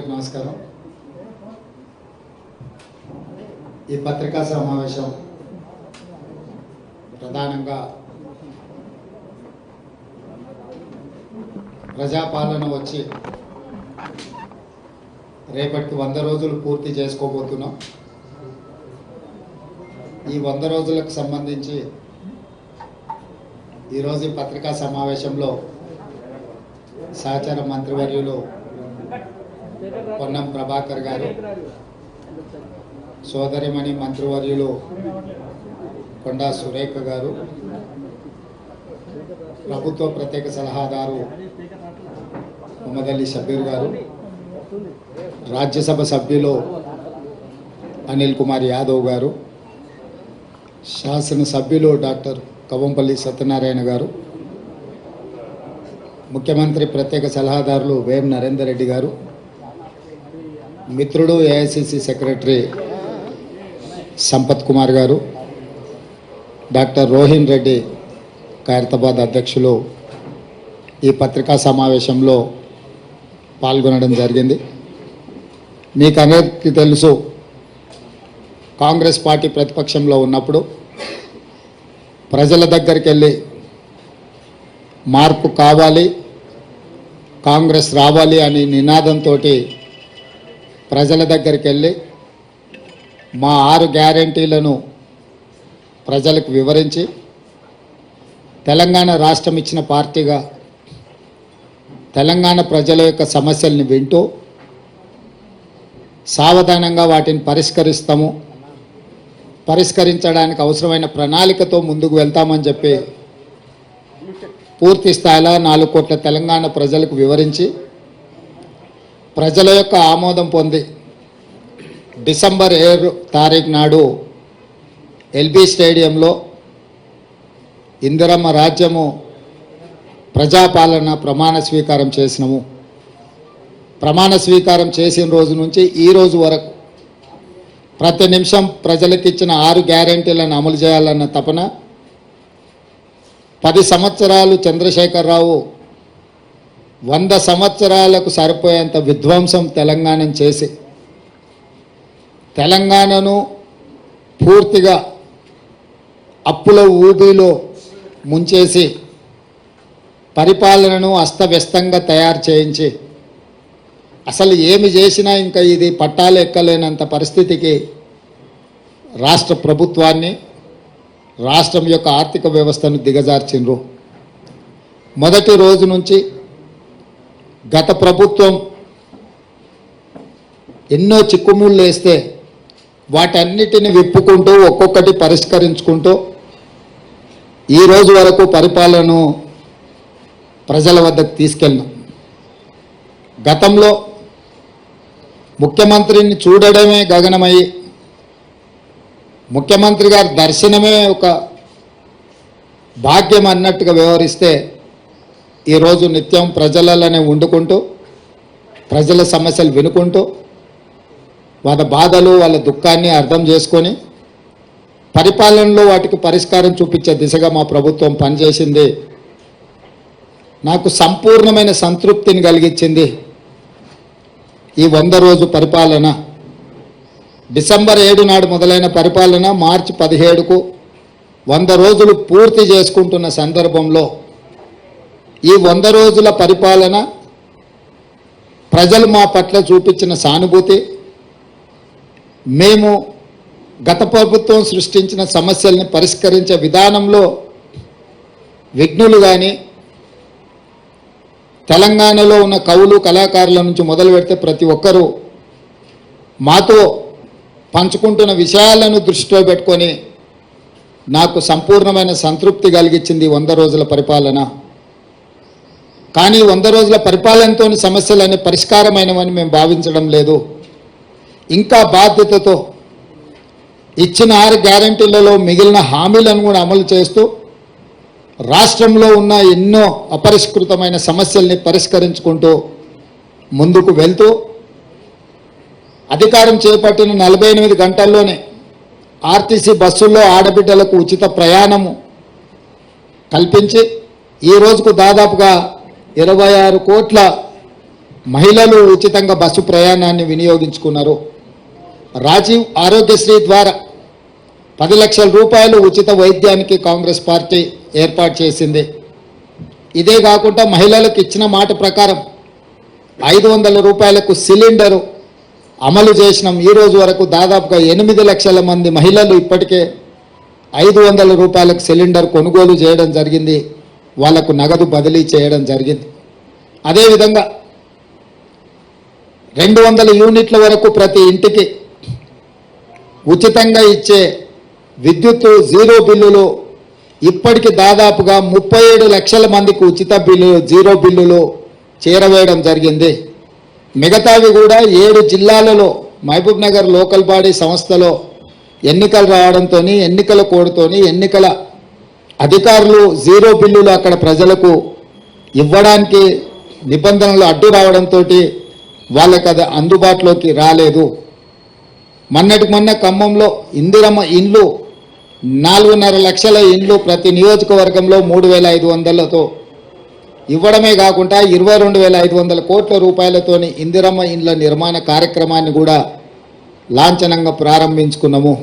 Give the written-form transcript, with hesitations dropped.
మిత్రులకు నమస్కారం. ఈ పత్రికా సమావేశం ప్రధానంగా ప్రజాపాలన వచ్చి రేపటికి 100 రోజులు పూర్తి చేసుకోబోతున్నాం. ఈ 100 రోజులకు సంబంధించి ఈరోజు ఈ పత్రికా సమావేశంలో సహచార మంత్రివర్యులు పొన్నం ప్రభాకర్ గారు, సోదరిమణి మంత్రివర్యులు కొండా సురేఖ గారు, ప్రభుత్వ ప్రత్యేక సలహాదారు మొహమ్మద్ అలీ షబీర్ గారు, రాజ్యసభ సభ్యులు అనిల్ కుమార్ యాదవ్ గారు, శాసనసభ్యులు డాక్టర్ కవంపల్లి సత్యనారాయణ గారు, ముఖ్యమంత్రి ప్రత్యేక సలహాదారులు వేం నరేందర్ రెడ్డి గారు, మిత్రుడు ఏఐసిసి సెక్రటరీ సంపత్ కుమార్ గారు, డాక్టర్ రోహిన్ రెడ్డి ఖైరతాబాద్ అధ్యక్షులు ఈ పత్రికా సమావేశంలో పాల్గొనడం జరిగింది. మీకు అందరికీ తెలుసు, కాంగ్రెస్ పార్టీ ప్రతిపక్షంలో ఉన్నప్పుడు ప్రజల దగ్గరికి వెళ్ళి మార్పు కావాలి, కాంగ్రెస్ రావాలి అని నినాదంతో ప్రజల దగ్గరికి వెళ్ళి మా 6 గ్యారెంటీలను ప్రజలకు వివరించి తెలంగాణ రాష్ట్రం ఇచ్చిన పార్టీగా తెలంగాణ ప్రజల యొక్క సమస్యల్ని వింటూ సావధానంగా వాటిని పరిష్కరించడానికి అవసరమైన ప్రణాళికతో ముందుకు వెళ్తామని చెప్పి పూర్తి స్థాయిలో 4 కోట్ల తెలంగాణ ప్రజలకు వివరించి ప్రజల యొక్క ఆమోదం పొంది డిసెంబర్ 7 తారీఖు నాడు ఎల్బీ స్టేడియంలో ఇందిరమ్మ రాజ్యము ప్రజాపాలన ప్రమాణ స్వీకారం చేసినాము. ప్రమాణ స్వీకారం చేసిన రోజు నుంచి ఈ రోజు వరకు ప్రతి నిమిషం ప్రజలకు ఇచ్చిన 6 గ్యారెంటీలను అమలు చేయాలన్న తపన, 10 సంవత్సరాలు చంద్రశేఖరరావు 100 సంవత్సరాలకు సరిపోయేంత విధ్వంసం తెలంగాణను చేసి తెలంగాణను పూర్తిగా అప్పుల ఊబిలో ముంచేసి పరిపాలనను అస్తవ్యస్తంగా తయారు చేయించి అసలు ఏమి చేసినా ఇంకా ఇది పట్టాలు ఎక్కలేనంత పరిస్థితికి రాష్ట్ర ప్రభుత్వాన్ని, రాష్ట్రం యొక్క ఆర్థిక వ్యవస్థను దిగజార్చిండ్రు. మొదటి రోజు నుంచి గత ప్రభుత్వం ఎన్నో చిక్కుముళ్ళు వేస్తే వాటన్నిటిని విప్పుకుంటూ ఒక్కొక్కటి పరిష్కరించుకుంటూ ఈ రోజు వరకు పరిపాలనను ప్రజల వద్దకు తీసుకెళ్ళినాం. గతంలో ముఖ్యమంత్రిని చూడడమే గగనమయ్యి ముఖ్యమంత్రి గారి దర్శనమే ఒక భాగ్యం అన్నట్టుగా వ్యవహరిస్తే ఈరోజు నిత్యం ప్రజలలోనే వండుకుంటూ ప్రజల సమస్యలు వినుకుంటూ వాళ్ళ బాధలు వాళ్ళ దుఃఖాన్ని అర్థం చేసుకొని పరిపాలనలో వాటికి పరిష్కారం చూపించే దిశగా మా ప్రభుత్వం పనిచేసింది. నాకు సంపూర్ణమైన సంతృప్తిని కలిగించింది ఈ 100 రోజు పరిపాలన. డిసెంబర్ 7 నాడు మొదలైన పరిపాలన మార్చి 17కు 100 రోజులు పూర్తి చేసుకుంటున్న సందర్భంలో ఈ 100 రోజుల పరిపాలన ప్రజలు మా పట్ల చూపించిన సానుభూతి, మేము గత ప్రభుత్వం సృష్టించిన సమస్యల్ని పరిష్కరించే విధానంలో విఘ్నులు కానీ, తెలంగాణలో ఉన్న కవులు కళాకారుల నుంచి మొదలు పెడితే ప్రతి ఒక్కరూ మాతో పంచుకుంటున్న విషయాలను దృష్టిలో పెట్టుకొని నాకు సంపూర్ణమైన సంతృప్తి కలిగించింది 100 రోజుల పరిపాలన. కానీ 100 రోజుల పరిపాలనతో సమస్యలన్నీ పరిష్కారమైనవని మేము భావించడం లేదు. ఇంకా బాధ్యతతో ఇచ్చిన 6 గ్యారెంటీలలో మిగిలిన హామీలను కూడా అమలు చేస్తూ రాష్ట్రంలో ఉన్న ఎన్నో అపరిష్కృతమైన సమస్యల్ని పరిష్కరించుకుంటూ ముందుకు వెళ్తూ అధికారం చేపట్టిన 48 గంటల్లోనే ఆర్టీసీ బస్సుల్లో ఆడబిడ్డలకు ఉచిత ప్రయాణము కల్పించి ఈ రోజుకు దాదాపుగా 26 కోట్ల మహిళలు ఉచితంగా బస్సు ప్రయాణాన్ని వినియోగించుకున్నారు. రాజీవ్ ఆరోగ్యశ్రీ ద్వారా 10 లక్షల రూపాయలు ఉచిత వైద్యానికి కాంగ్రెస్ పార్టీ ఏర్పాటు చేసింది. ఇదే కాకుండా మహిళలకు ఇచ్చిన మాట ప్రకారం 500 రూపాయలకు సిలిండరు అమలు చేసినాం. ఈ రోజు వరకు దాదాపుగా 8 లక్షల మంది మహిళలు ఇప్పటికే 500 రూపాయలకు సిలిండర్ కొనుగోలు చేయడం జరిగింది. వాళ్లకు నగదు బదిలీ చేయడం జరిగింది. అదేవిధంగా 200 యూనిట్ల వరకు ప్రతి ఇంటికి ఉచితంగా ఇచ్చే విద్యుత్తు జీరో బిల్లులు ఇప్పటికి దాదాపుగా 37 లక్షల మందికి ఉచిత బిల్లులు జీరో బిల్లులు చేరవేయడం జరిగింది. మిగతావి కూడా 7 జిల్లాలలో మహబూబ్ నగర్ లోకల్ బాడీ సంస్థలో ఎన్నికలు రావడంతో ఎన్నికల కోడ్తోని ఎన్నికల అధికారులు జీరో బిల్లులు అక్కడ ప్రజలకు ఇవ్వడానికి నిబంధనలు అడ్డు రావడంతో వాళ్ళకి అది అందుబాటులోకి రాలేదు. మొన్నటికి మొన్న ఖమ్మంలో ఇందిరమ్మ ఇండ్లు 4.5 లక్షల ఇండ్లు ప్రతి నియోజకవర్గంలో 3,500తో ఇవ్వడమే కాకుండా 22,500 కోట్ల రూపాయలతోని ఇందిరమ్మ ఇండ్ల నిర్మాణ కార్యక్రమాన్ని కూడా లాంఛనంగా ప్రారంభించుకున్నాము.